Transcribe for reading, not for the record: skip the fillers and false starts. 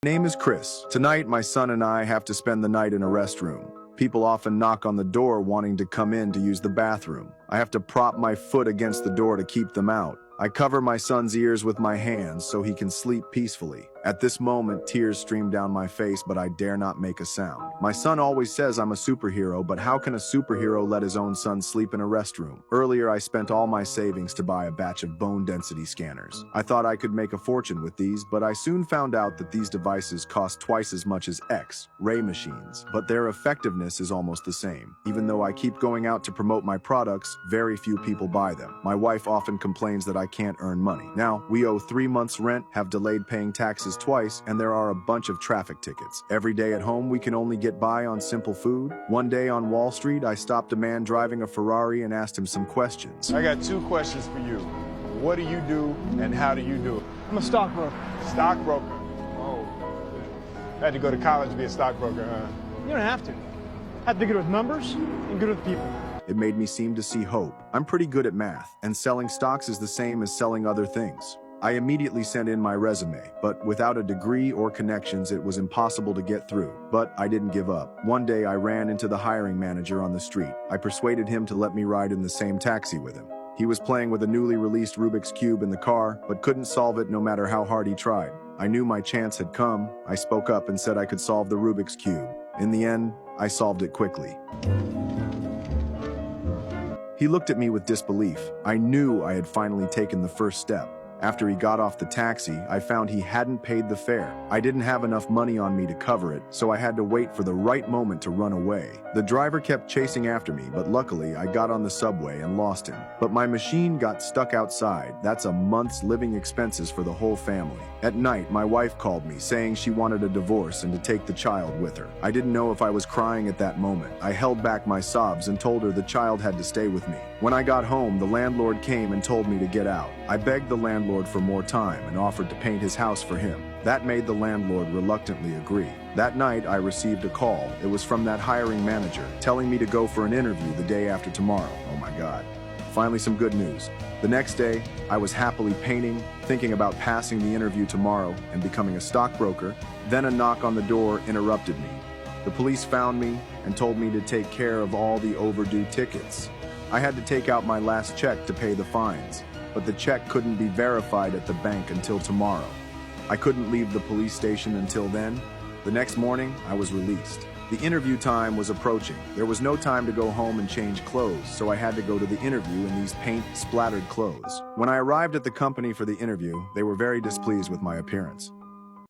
My name is Chris. Tonight, my son and I have to spend the night in a restroom. People often knock on the door wanting to come in to use the bathroom. I have to prop my foot against the door to keep them out. I cover my son's ears with my hands so he can sleep peacefully. At this moment, tears stream down my face, but I dare not make a sound. My son always says I'm a superhero, but how can a superhero let his own son sleep in a restroom? Earlier, I spent all my savings to buy a batch of bone density scanners. I thought I could make a fortune with these, but I soon found out that these devices cost twice as much as X-ray machines, but their effectiveness is almost the same. Even though I keep going out to promote my products, very few people buy them. My wife often complains that I can't earn money. Now, we owe 3 months' rent, have delayed paying taxes twice, and there are a bunch of traffic tickets. Every day at home, we can only get by on simple food. One day on Wall Street, I stopped a man driving a Ferrari and asked him some questions. I got 2 questions for you. What do you do and how do you do it? I'm a stockbroker. Stockbroker? Oh, had to go to college to be a stockbroker, huh? You don't have to. Have to be good with numbers and good with people. It made me seem to see hope. I'm pretty good at math, and selling stocks is the same as selling other things. I immediately sent in my resume, but without a degree or connections, it was impossible to get through. But I didn't give up. One day, I ran into the hiring manager on the street. I persuaded him to let me ride in the same taxi with him. He was playing with a newly released Rubik's Cube in the car, but couldn't solve it no matter how hard he tried. I knew my chance had come. I spoke up and said I could solve the Rubik's Cube. In the end, I solved it quickly. He looked at me with disbelief. I knew I had finally taken the first step. After he got off the taxi, I found he hadn't paid the fare. I didn't have enough money on me to cover it, so I had to wait for the right moment to run away. The driver kept chasing after me, but luckily I got on the subway and lost him. But my machine got stuck outside. That's a month's living expenses for the whole family. At night, my wife called me, saying she wanted a divorce and to take the child with her. I didn't know if I was crying at that moment. I held back my sobs and told her the child had to stay with me. When I got home, the landlord came and told me to get out. I begged the landlord for more time and offered to paint his house for him. That made the landlord reluctantly agree. That night, I received a call. It was from that hiring manager, telling me to go for an interview the day after tomorrow. Oh my God. Finally, some good news. The next day, I was happily painting, thinking about passing the interview tomorrow and becoming a stockbroker. Then a knock on the door interrupted me. The police found me and told me to take care of all the overdue tickets. I had to take out my last check to pay the fines, but the check couldn't be verified at the bank until tomorrow. I couldn't leave the police station until then. The next morning, I was released. The interview time was approaching. There was no time to go home and change clothes, so I had to go to the interview in these paint-splattered clothes. When I arrived at the company for the interview, they were very displeased with my appearance.